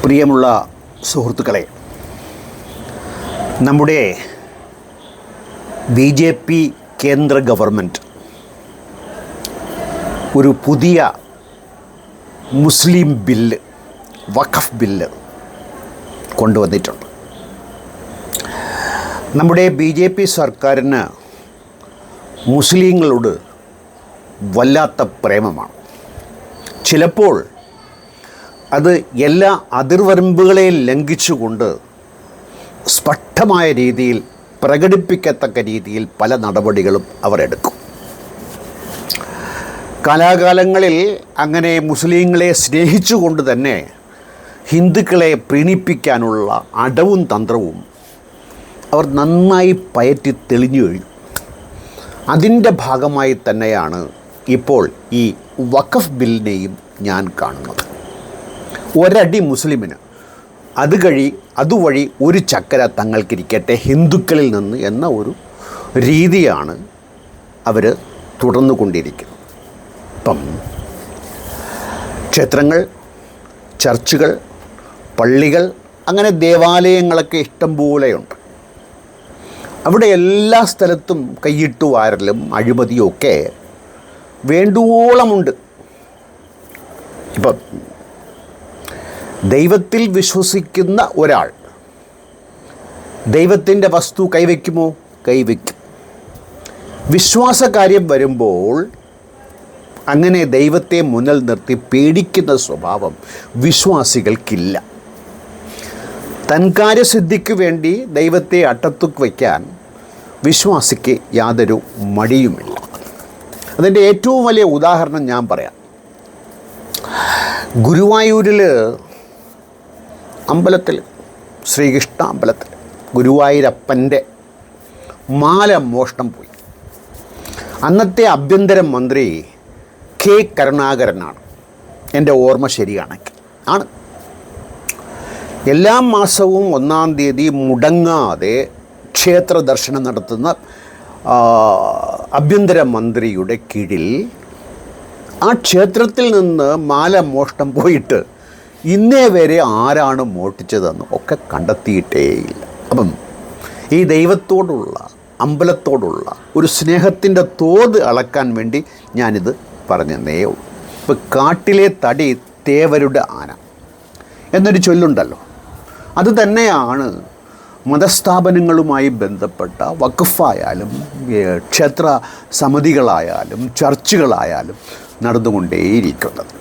പ്രിയമുള്ള സുഹൃത്തുക്കളെ, നമ്മുടെ BJP കേന്ദ്ര ഗവൺമെൻറ് ഒരു പുതിയ മുസ്ലിം ബില്ല്, വഖഫ് ബില്ല് കൊണ്ടുവന്നിട്ടുണ്ട്. നമ്മുടെ BJP സർക്കാരിന് മുസ്ലിങ്ങളോട് വല്ലാത്ത പ്രേമമാണ്. ചിലപ്പോൾ അത് എല്ലാ അതിർവരമ്പുകളെയും ലംഘിച്ചുകൊണ്ട് സ്പഷ്ടമായ രീതിയിൽ പ്രകടിപ്പിക്കത്തക്ക രീതിയിൽ പല നടപടികളും അവർ എടുക്കും. കാലാകാലങ്ങളിൽ അങ്ങനെ മുസ്ലിങ്ങളെ സ്നേഹിച്ചുകൊണ്ട് തന്നെ ഹിന്ദുക്കളെ പ്രീണിപ്പിക്കാനുള്ള അടവും തന്ത്രവും അവർ നന്നായി പയറ്റി തെളിഞ്ഞു കഴിഞ്ഞു. അതിൻ്റെ ഭാഗമായി തന്നെയാണ് ഇപ്പോൾ ഈ വഖഫ് ബില്ലിനെയും ഞാൻ കാണുന്നത്. ഒരടി മുസ്ലിമിന് അതുവഴി ഒരു ചക്കര തങ്ങൾക്കിരിക്കട്ടെ ഹിന്ദുക്കളിൽ നിന്ന് എന്ന ഒരു രീതിയാണ് അവർ തുടർന്നു കൊണ്ടിരിക്കുന്നത്. ഇപ്പം ക്ഷേത്രങ്ങൾ, ചർച്ചുകൾ, പള്ളികൾ, അങ്ങനെ ദേവാലയങ്ങളൊക്കെ ഇഷ്ടം പോലെയുണ്ട്. അവിടെ എല്ലാ സ്ഥലത്തും കൈയിട്ടു വാരലും അഴിമതിയും ഒക്കെ വേണ്ടുവോളമുണ്ട്. ഇപ്പം ദൈവത്തിൽ വിശ്വസിക്കുന്ന ഒരാൾ ദൈവത്തിൻ്റെ വസ്തു കൈവയ്ക്കുമോ? കൈവയ്ക്കും. വിശ്വാസകാര്യം വരുമ്പോൾ അങ്ങനെ ദൈവത്തെ മുന്നിൽ നിർത്തി പേടിക്കുന്ന സ്വഭാവം വിശ്വാസികൾക്കില്ല. തൻകാര്യസിദ്ധിക്ക് വേണ്ടി ദൈവത്തെ അട്ടത്തുക്ക് വയ്ക്കാൻ വിശ്വാസിക്ക് യാതൊരു മടിയുമില്ല. അതിൻ്റെ ഏറ്റവും വലിയ ഉദാഹരണം ഞാൻ പറയാം. ഗുരുവായൂരിൽ അമ്പലത്തിൽ, ശ്രീകൃഷ്ണ അമ്പലത്തിൽ ഗുരുവായൂരപ്പൻ്റെ മാല മോഷണം പോയി. അന്നത്തെ ആഭ്യന്തര മന്ത്രി K. കരുണാകരനാണ്, എൻ്റെ ഓർമ്മ ശരിയാണെങ്കിൽ ആണ്. എല്ലാ മാസവും 1-ാം തീയതി മുടങ്ങാതെ ക്ഷേത്ര ദർശനം നടത്തുന്ന ആഭ്യന്തര മന്ത്രിയുടെ കീഴിൽ ആ ക്ഷേത്രത്തിൽ നിന്ന് മാല മോഷണം പോയിട്ട് ഇന്നേ വരെ ആരാണ് മോഷ്ടിച്ചതെന്ന് ഒക്കെ കണ്ടെത്തിയിട്ടേയില്ല. അപ്പം ഈ ദൈവത്തോടുള്ള, അമ്പലത്തോടുള്ള ഒരു സ്നേഹത്തിൻ്റെ തോത് അളക്കാൻ വേണ്ടി ഞാനിത് പറഞ്ഞതേ ഉള്ളൂ. ഇപ്പോൾ കാട്ടിലെ തടി തേവരുടെ ആന എന്നൊരു ചൊല്ലുണ്ടല്ലോ, അത് തന്നെയാണ് മതസ്ഥാപനങ്ങളുമായി ബന്ധപ്പെട്ട വഖഫായാലും ക്ഷേത്ര സമിതികളായാലും ചർച്ചുകളായാലും നടന്നുകൊണ്ടേയിരിക്കുന്നത്.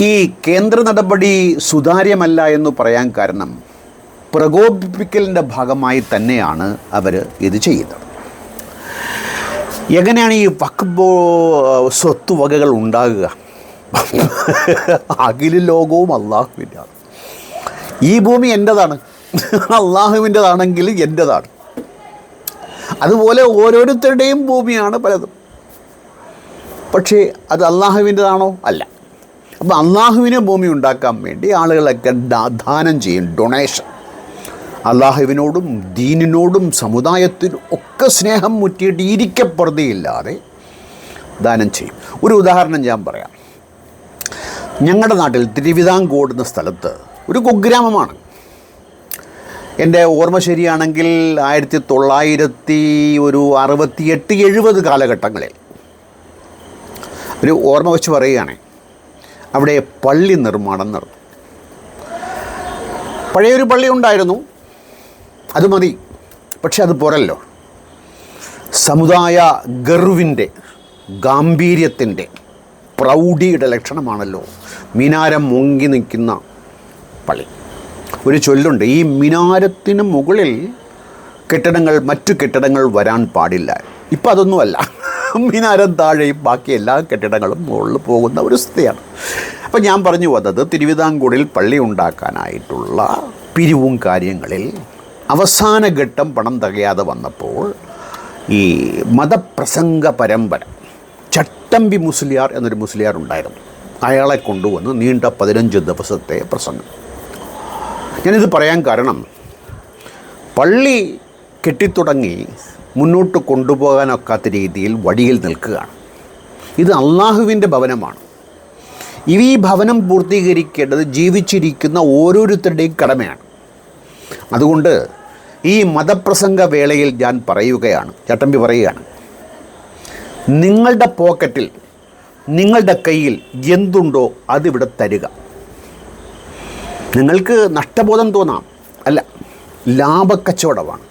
ഈ കേന്ദ്ര നടപടി സുതാര്യമല്ല എന്ന് പറയാൻ കാരണം പ്രകോപിപ്പിക്കലിൻ്റെ ഭാഗമായി തന്നെയാണ് അവർ ഇത് ചെയ്യുന്നത്. എങ്ങനെയാണ് ഈ വഖഫ് സ്വത്ത് വകകൾ ഉണ്ടാകുക? അഖില ലോകവും അള്ളാഹുവിൻ്റെയാണ്. ഈ ഭൂമി എൻ്റെതാണ്, അള്ളാഹുവിൻ്റെതാണെങ്കിൽ എൻ്റെതാണ്. അതുപോലെ ഓരോരുത്തരുടെയും ഭൂമിയാണ് പലതും. പക്ഷേ അത് അള്ളാഹുവിൻ്റെതാണോ? അല്ല. അപ്പോൾ അള്ളാഹുവിനെ ഭൂമി ഉണ്ടാക്കാൻ വേണ്ടി ആളുകളൊക്കെ ദാനം ചെയ്യും, ഡൊണേഷൻ. അള്ളാഹുവിനോടും ദീനിനോടും സമുദായത്തിനും ഒക്കെ സ്നേഹം മുറ്റിയിട്ട് ഇരിക്കപ്പുറതയില്ലാതെ ദാനം ചെയ്യും. ഒരു ഉദാഹരണം ഞാൻ പറയാം. ഞങ്ങളുടെ നാട്ടിൽ തിരുവിതാംകോട് എന്ന സ്ഥലത്ത് ഒരു കുഗ്രാമമാണ്. എൻ്റെ ഓർമ്മ ശരിയാണെങ്കിൽ 1968-70 കാലഘട്ടങ്ങളിൽ ഒരു ഓർമ്മ വെച്ച് പറയുകയാണ്, അവിടെ പള്ളി നിർമ്മാണം നടന്നു. പഴയൊരു പള്ളി ഉണ്ടായിരുന്നു, അത് മതി. പക്ഷെ അത് പോരല്ലോ. സമുദായ ഗർവിൻ്റെ, ഗാംഭീര്യത്തിൻ്റെ, പ്രൗഢിയുടെ ലക്ഷണമാണല്ലോ മിനാരം മുങ്ങി നിൽക്കുന്ന പള്ളി. ഒരു ചൊല്ലുണ്ട്, ഈ മിനാരത്തിന് മുകളിൽ മറ്റു കെട്ടിടങ്ങൾ വരാൻ പാടില്ല. ഇപ്പം അതൊന്നുമല്ല. മിനാരം താഴെയും ബാക്കി എല്ലാ കെട്ടിടങ്ങളും മുകളിൽ പോകുന്ന ഒരു സ്ഥിതിയാണ്. അപ്പം ഞാൻ പറഞ്ഞു വന്നത്, തിരുവിതാംകൂറിൽ പള്ളി ഉണ്ടാക്കാനായിട്ടുള്ള പിരിവും കാര്യങ്ങളിൽ അവസാന ഘട്ടം പണം തികയാതെ വന്നപ്പോൾ ഈ മതപ്രസംഗ പരമ്പര, ചട്ടമ്പി മുസ്ലിയാർ എന്നൊരു മുസ്ലിയാർ ഉണ്ടായിരുന്നു. അയാളെ കൊണ്ടുവന്ന് നീണ്ട 15 ദിവസത്തെ പ്രസംഗം. ഞാനിത് പറയാൻ കാരണം, പള്ളി കെട്ടിത്തുടങ്ങി മുന്നോട്ട് കൊണ്ടുപോകാനൊക്കാത്ത രീതിയിൽ വഴിയിൽ നിൽക്കുകയാണ്. ഇത് അള്ളാഹുവിൻ്റെ ഭവനമാണ്. ഈ ഭവനം പൂർത്തീകരിക്കേണ്ടത് ജീവിച്ചിരിക്കുന്ന ഓരോരുത്തരുടെയും കടമയാണ്. അതുകൊണ്ട് ഈ മതപ്രസംഗ വേളയിൽ ഞാൻ പറയുകയാണ്, ചട്ടമ്പി പറയുകയാണ്, നിങ്ങളുടെ പോക്കറ്റിൽ, നിങ്ങളുടെ കയ്യിൽ എന്തുണ്ടോ അതിവിടെ തരിക. നിങ്ങൾക്ക് നഷ്ടബോധം തോന്നാം, അല്ല, ലാഭക്കച്ചവടമാണ്.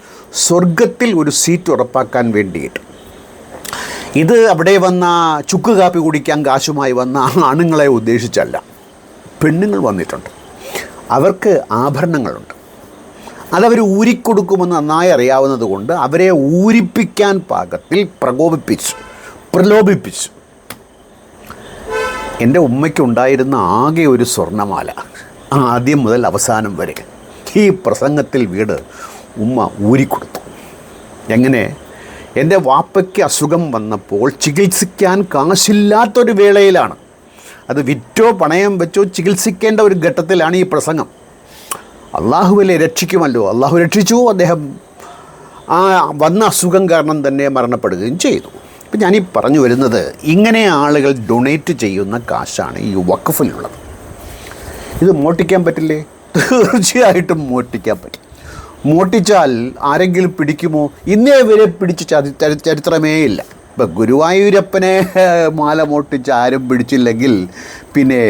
സ്വർഗത്തിൽ ഒരു സീറ്റ് ഉറപ്പാക്കാൻ വേണ്ടിയിട്ട്. ഇത് അവിടെ വന്ന ചുക്ക് കാപ്പി കുടിക്കാൻ കാശുമായി വന്ന ആണുങ്ങളെ ഉദ്ദേശിച്ചല്ല. പെണ്ണുങ്ങൾ വന്നിട്ടുണ്ട്, അവർക്ക് ആഭരണങ്ങളുണ്ട്, അതവർ ഊരിക്കൊടുക്കുമെന്ന് നന്നായി അറിയാവുന്നത് കൊണ്ട് അവരെ ഊരിപ്പിക്കാൻ പാകത്തിൽ പ്രലോഭിപ്പിച്ചു. എൻ്റെ ഉമ്മയ്ക്കുണ്ടായിരുന്ന ആകെ ഒരു സ്വർണ്ണമാല, ആദ്യം മുതൽ അവസാനം വരെ ഈ പ്രസംഗത്തിൽ വീട് ഉമ്മ ഊരിക്കൊടുത്തു. എങ്ങനെ? എൻ്റെ വാപ്പയ്ക്ക് അസുഖം വന്നപ്പോൾ ചികിത്സിക്കാൻ കാശില്ലാത്തൊരു വേളയിലാണ്, അത് വിറ്റോ പണയം വെച്ചോ ചികിത്സിക്കേണ്ട ഒരു ഘട്ടത്തിലാണ് ഈ പ്രസംഗം. അള്ളാഹുവിലെ രക്ഷിക്കുമല്ലോ, അള്ളാഹു രക്ഷിച്ചു. അദ്ദേഹം ആ വന്ന അസുഖം കാരണം തന്നെ മരണപ്പെടുകയും ചെയ്തു. ഇപ്പം ഞാനീ പറഞ്ഞു വരുന്നത്, ഇങ്ങനെ ആളുകൾ ഡൊണേറ്റ് ചെയ്യുന്ന കാശാണ് ഈ വഖഫിലുള്ളത്. ഇത് മോട്ടിക്കാൻ പറ്റില്ലേ? തീർച്ചയായിട്ടും മോട്ടിക്കാൻ പറ്റും. മോട്ടിച്ചാൽ ആരെങ്കിലും പിടിക്കുമോ? ഇന്നേ വരെ പിടിച്ച് ചരിത്രമേ ഇല്ല. ഇപ്പം ഗുരുവായൂരപ്പനെ മാല മോട്ടിച്ച് ആരും പിടിച്ചില്ലെങ്കിൽ പിന്നെ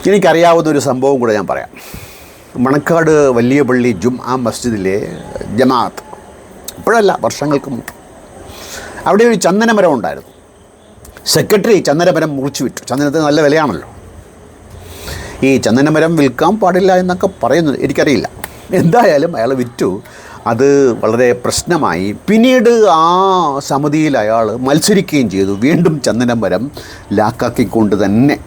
എനിക്കറിയാവുന്നൊരു സംഭവം കൂടെ ഞാൻ പറയാം. മണക്കാട് വലിയ പള്ളി ജുംആ മസ്ജിദിലെ ജമാഅത്ത്, ഇപ്പോഴല്ല, വർഷങ്ങൾക്ക് മുമ്പ്, അവിടെ ഒരു ചന്ദനമരം ഉണ്ടായിരുന്നു. സെക്രട്ടറി ചന്ദനമരം മുറിച്ചു വിറ്റു. ചന്ദനത്തിന് നല്ല വിലയാണല്ലോ. ഈ ചന്ദനമരം വിൽക്കാൻ പാടില്ല എന്നൊക്കെ പറയുന്നത് എനിക്കറിയില്ല. എന്തായാലും അയാൾ വിറ്റു. അത് വളരെ പ്രശ്നമായി. പിന്നീട് ആ സമിതിയിൽ അയാൾ മത്സരിക്കുകയും ചെയ്തു, വീണ്ടും ചന്ദനമരം ലാക്കാക്കിക്കൊണ്ട് തന്നെ.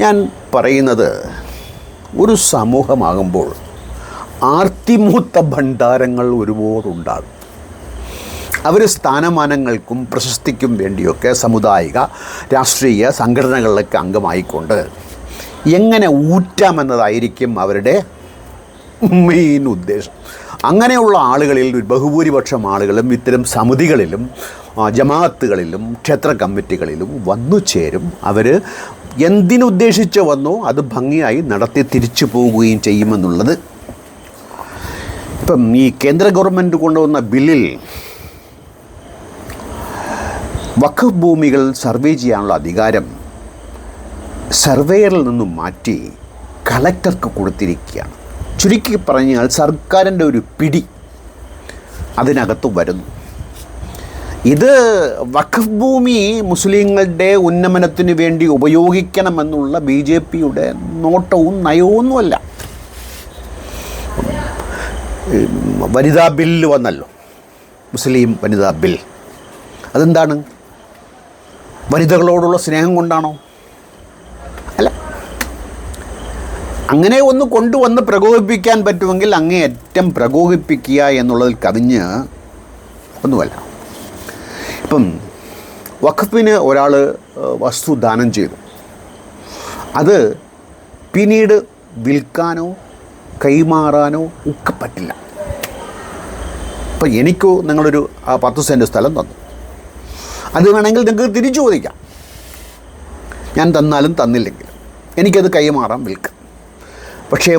ഞാൻ പറയുന്നത്, ഒരു സമൂഹമാകുമ്പോൾ ആർത്തിമൂത്ത ഭണ്ഡാരങ്ങൾ ഒരുപാടുണ്ടാകും. അവർ സ്ഥാനമാനങ്ങൾക്കും പ്രശസ്തിക്കും വേണ്ടിയൊക്കെ സാമുദായിക രാഷ്ട്രീയ സംഘടനകളിലൊക്കെ അംഗമായിക്കൊണ്ട് എങ്ങനെ ഊറ്റാമെന്നതായിരിക്കും അവരുടെ മെയിൻ ഉദ്ദേശം. അങ്ങനെയുള്ള ആളുകളിൽ ബഹുഭൂരിപക്ഷം ആളുകളും ഇത്തരം സമിതികളിലും ജമാഅത്തുകളിലും ക്ഷേത്ര കമ്മിറ്റികളിലും വന്നു ചേരും. അവർ എന്തിനുദ്ദേശിച്ച് വന്നോ അത് ഭംഗിയായി നടത്തി തിരിച്ചു പോവുകയും ചെയ്യുമെന്നുള്ളത്. ഇപ്പം ഈ കേന്ദ്ര ഗവൺമെൻറ് കൊണ്ടുവന്ന ബില്ലിൽ വഖഫ് ഭൂമികൾ സർവേ ചെയ്യാനുള്ള അധികാരം സർവേയറിൽ നിന്നും മാറ്റി കളക്ടർക്ക് കൊടുത്തിരിക്കുകയാണ്. ചുരുക്കി പറഞ്ഞാൽ സർക്കാരിൻ്റെ ഒരു പിടി അതിനകത്ത് വരുന്നു. ഇത് വഖഫ് ഭൂമി മുസ്ലിങ്ങളുടെ ഉന്നമനത്തിന് വേണ്ടി ഉപയോഗിക്കണമെന്നുള്ള BJPയുടെ നോട്ടവും നയവുമൊന്നുമല്ല. വനിതാ ബില്ല് വന്നല്ലോ, മുസ്ലിം വനിതാ ബിൽ. അതെന്താണ്? വനിതകളോടുള്ള സ്നേഹം കൊണ്ടാണോ? അല്ല. അങ്ങനെ ഒന്ന് കൊണ്ടുവന്ന് പ്രകോപിപ്പിക്കാൻ പറ്റുമെങ്കിൽ അങ്ങേയറ്റം പ്രകോപിപ്പിക്കുക എന്നുള്ളതിൽ കവിഞ്ഞ് ഒന്നുമല്ല. ഇപ്പം വഖഫിന് ഒരാൾ വസ്തു ദാനം ചെയ്തു, അത് പിന്നീട് വിൽക്കാനോ കൈമാറാനോ ഒക്കെ പറ്റില്ല. ഇപ്പം എനിക്കോ നിങ്ങളൊരു 10 സെൻറ്റ് സ്ഥലം തന്നു, അത് വേണമെങ്കിൽ നിങ്ങൾക്ക് തിരിച്ചു ചോദിക്കാം. ഞാൻ തന്നാലും തന്നില്ലെങ്കിലും എനിക്കത് കൈമാറാം, വിൽക്കാം. പക്ഷേ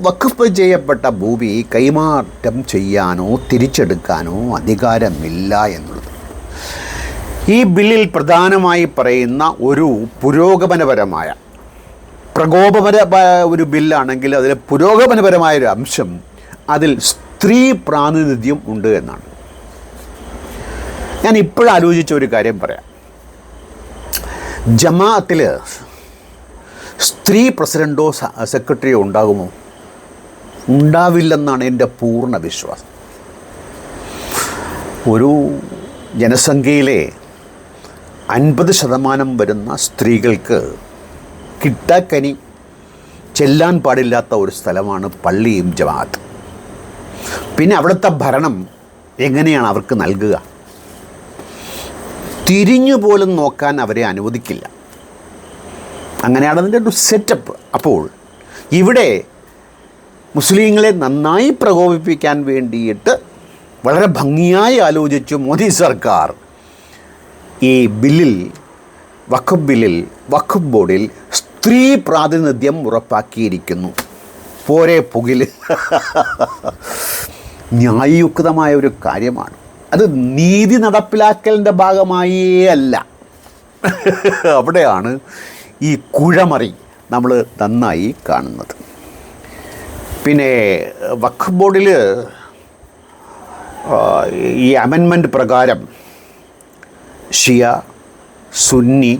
വഖഫ് ചെയ്യപ്പെട്ട ഭൂമി കൈമാറ്റം ചെയ്യാനോ തിരിച്ചെടുക്കാനോ അധികാരമില്ല എന്നുള്ളത് ഈ ബില്ലിൽ പ്രധാനമായി പറയുന്ന ഒരു പുരോഗമനപരമായ ഒരു ബില്ലാണെങ്കിൽ അതിൽ പുരോഗമനപരമായൊരു അംശം, അതിൽ സ്ത്രീ പ്രാതിനിധ്യം ഉണ്ട് എന്നാണ്. ഞാൻ ഇപ്പോഴാലോചിച്ച ഒരു കാര്യം പറയാം. ജമാഅത്തിൽ സ്ത്രീ പ്രസിഡൻറ്റോ സെക്രട്ടറിയോ ഉണ്ടാകുമോ? ഉണ്ടാവില്ലെന്നാണ് എൻ്റെ പൂർണ്ണ വിശ്വാസം. ഒരു ജനസംഖ്യയിലെ 50% വരുന്ന സ്ത്രീകൾക്ക് കിട്ടാക്കനി ചെല്ലാൻ പാടില്ലാത്ത ഒരു സ്ഥലമാണ് പള്ളിയും ജമാഅത്ത്. പിന്നെ അവിടുത്തെ ഭരണം എങ്ങനെയാണ് അവർക്ക് നൽകുക? തിരിഞ്ഞു പോലും നോക്കാൻ അവരെ അനുവദിക്കില്ല. അങ്ങനെയാണ് അതിൻ്റെ ഒരു സെറ്റപ്പ്. അപ്പോൾ ഇവിടെ മുസ്ലിങ്ങളെ നന്നായി പ്രകോപിപ്പിക്കാൻ വേണ്ടിയിട്ട് വളരെ ഭംഗിയായി ആലോചിച്ചു മോദി സർക്കാർ ഈ ബില്ലിൽ വഖഫ് ബില്ലിൽ വഖഫ് ബോർഡിൽ സ്ത്രീ പ്രാതിനിധ്യം ഉറപ്പാക്കിയിരിക്കുന്നു. പോരെ പുകില്. ന്യായയുക്തമായ ഒരു കാര്യമാണ്. അത് നീതി നടപ്പിലാക്കലിൻ്റെ ഭാഗമായേ അല്ല. അവിടെയാണ് ഈ കുഴമറി നമ്മൾ നന്നായി കാണുന്നത്. പിന്നെ വഖഫ് ബോർഡിൽ ഈ അമെൻമെൻറ്റ് പ്രകാരം ഷിയ, സുന്നി,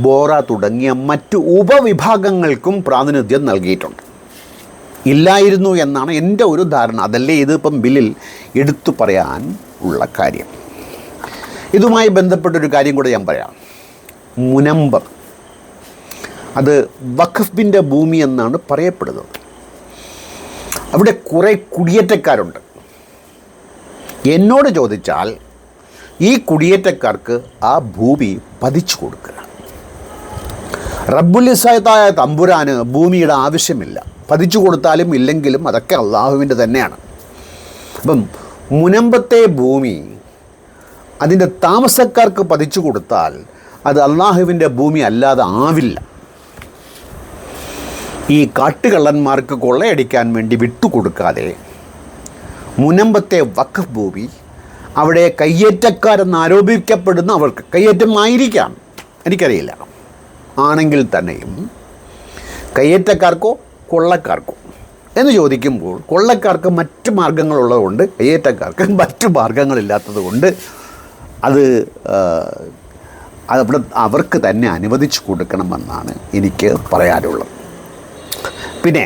ബോറ തുടങ്ങിയ മറ്റു ഉപവിഭാഗങ്ങൾക്കും പ്രാതിനിധ്യം നൽകിയിട്ടുണ്ട്. ഇല്ലായിരുന്നു എന്നാണ് എൻ്റെ ഒരു ധാരണ. അതല്ലേ ഇതിപ്പം ബില്ലിൽ എടുത്തു പറയാൻ ഉള്ള കാര്യം. ഇതുമായി ബന്ധപ്പെട്ടൊരു കാര്യം കൂടെ ഞാൻ പറയാം. മുനമ്പം, അത് വഖഫിൻ്റെ ഭൂമി എന്നാണ് പറയപ്പെടുന്നത്. അവിടെ കുറേ കുടിയേറ്റക്കാരുണ്ട്. എന്നോട് ചോദിച്ചാൽ ഈ കുടിയേറ്റക്കാർക്ക് ആ ഭൂമി പതിച്ചു കൊടുക്കുക. റബ്ബുൽ ഇസ്സത്തായ തമ്പുരാന് ഭൂമിയുടെ ആവശ്യമില്ല. പതിച്ചു കൊടുത്താലും ഇല്ലെങ്കിലും അതൊക്കെ അള്ളാഹുവിൻ്റെ തന്നെയാണ്. അപ്പം മുനമ്പത്തെ ഭൂമി അതിൻ്റെ താമസക്കാർക്ക് പതിച്ചു കൊടുത്താൽ അത് അള്ളാഹുവിൻ്റെ ഭൂമി അല്ലാതെ ആവില്ല. ഈ കാട്ടുകള്ളന്മാർക്ക് കൊള്ളയടിക്കാൻ വേണ്ടി വിട്ടുകൊടുക്കാതെ മുനമ്പത്തെ വഖഫ് ഭൂമി അവിടെ കയ്യേറ്റക്കാരെന്ന് ആരോപിക്കപ്പെടുന്ന അവർക്ക്, കയ്യേറ്റമായിരിക്കാം, എനിക്കറിയില്ല, ആണെങ്കിൽ തന്നെയും കയ്യേറ്റക്കാർക്കോ കൊള്ളക്കാർക്കോ എന്ന് ചോദിക്കുമ്പോൾ കൊള്ളക്കാർക്ക് മറ്റു മാർഗങ്ങളുള്ളതുകൊണ്ട് കയ്യേറ്റക്കാർക്ക് മറ്റു മാർഗങ്ങളില്ലാത്തത് കൊണ്ട് അതവിടെ അവർക്ക് തന്നെ അനുവദിച്ചു കൊടുക്കണമെന്നാണ് എനിക്ക് പറയാനുള്ളത്. പിന്നെ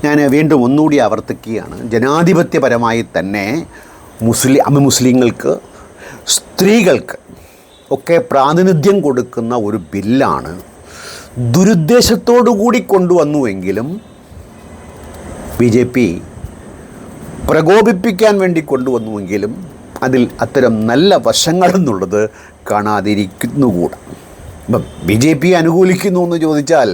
ഞാൻ വീണ്ടും ഒന്നുകൂടി ആവർത്തിക്കുകയാണ്, ജനാധിപത്യപരമായി തന്നെ മുസ്ലിങ്ങൾക്ക്, സ്ത്രീകൾക്ക് ഒക്കെ പ്രാതിനിധ്യം കൊടുക്കുന്ന ഒരു ബില്ലാണ് ദുരുദ്ദേശത്തോടു കൂടി കൊണ്ടുവന്നുവെങ്കിലും BJP പ്രകോപിപ്പിക്കാൻ വേണ്ടി കൊണ്ടുവന്നുവെങ്കിലും അതിൽ അത്തരം നല്ല വശങ്ങളെന്നുള്ളത് കാണാതിരിക്കുന്നുകൂടാ. ഇപ്പം BJP അനുകൂലിക്കുന്നു എന്ന് ചോദിച്ചാൽ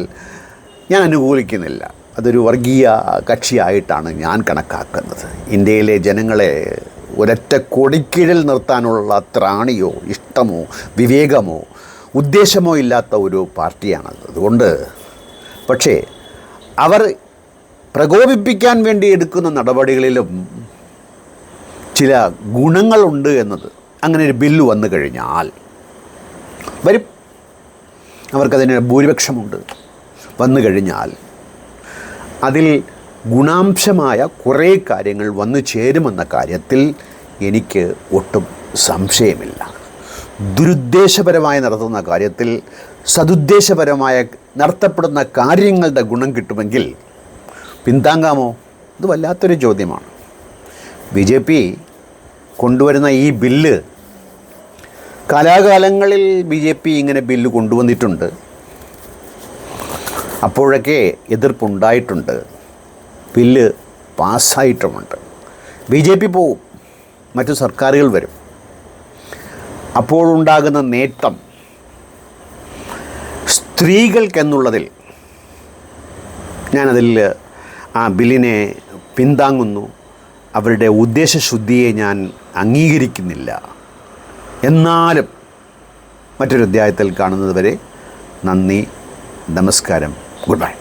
ഞാൻ അനുകൂലിക്കുന്നില്ല. അതൊരു വർഗീയ കക്ഷിയായിട്ടാണ് ഞാൻ കണക്കാക്കുന്നത്. ഇന്ത്യയിലെ ജനങ്ങളെ ഒരൊറ്റ കൊടിക്കീഴിൽ നിർത്താനുള്ള ത്രാണിയോ ഇഷ്ടമോ വിവേകമോ ഉദ്ദേശമോ ഇല്ലാത്ത ഒരു പാർട്ടിയാണത്. അതുകൊണ്ട് പക്ഷേ അവർ പ്രകോപിപ്പിക്കാൻ വേണ്ടി എടുക്കുന്ന നടപടികളിലും ചില ഗുണങ്ങളുണ്ട് എന്നത്, അങ്ങനെ ഒരു ബില്ല് വന്നു കഴിഞ്ഞാൽ വരും, അവർക്കതിന് ഭൂരിപക്ഷമുണ്ട്, വന്നു കഴിഞ്ഞാൽ അതിൽ ഗുണാംശമായ കുറേ കാര്യങ്ങൾ വന്നു ചേരുമെന്ന കാര്യത്തിൽ എനിക്ക് ഒട്ടും സംശയമില്ല. ദുരുദ്ദേശപരമായി നടത്തുന്ന കാര്യത്തിൽ സതുദ്ദേശപരമായ നടത്തപ്പെടുന്ന കാര്യങ്ങളുടെ ഗുണം കിട്ടുമെങ്കിൽ പിന്താങ്ങാമോ? ഇത് വല്ലാത്തൊരു ചോദ്യമാണ്. BJP കൊണ്ടുവരുന്ന ഈ ബില്ല്, കാലാകാലങ്ങളിൽ BJP ഇങ്ങനെ ബില്ല് കൊണ്ടുവന്നിട്ടുണ്ട്. അപ്പോഴൊക്കെ എതിർപ്പുണ്ടായിട്ടുണ്ട്, ബില്ല് പാസ്സായിട്ടുമുണ്ട്. BJP പോവും, മറ്റു സർക്കാരുകൾ വരും. അപ്പോഴുണ്ടാകുന്ന നേട്ടം സ്ത്രീകൾക്കെന്നുള്ളതിൽ ഞാനതിൽ ആ ബില്ലിനെ പിന്താങ്ങുന്നു. അവരുടെ ഉദ്ദേശശുദ്ധിയെ ഞാൻ അംഗീകരിക്കുന്നില്ല. എന്നാലും മറ്റൊരു അധ്യായത്തിൽ കാണുന്നത് വരെ നന്ദി, നമസ്കാരം, ഗുഡ് ബൈ.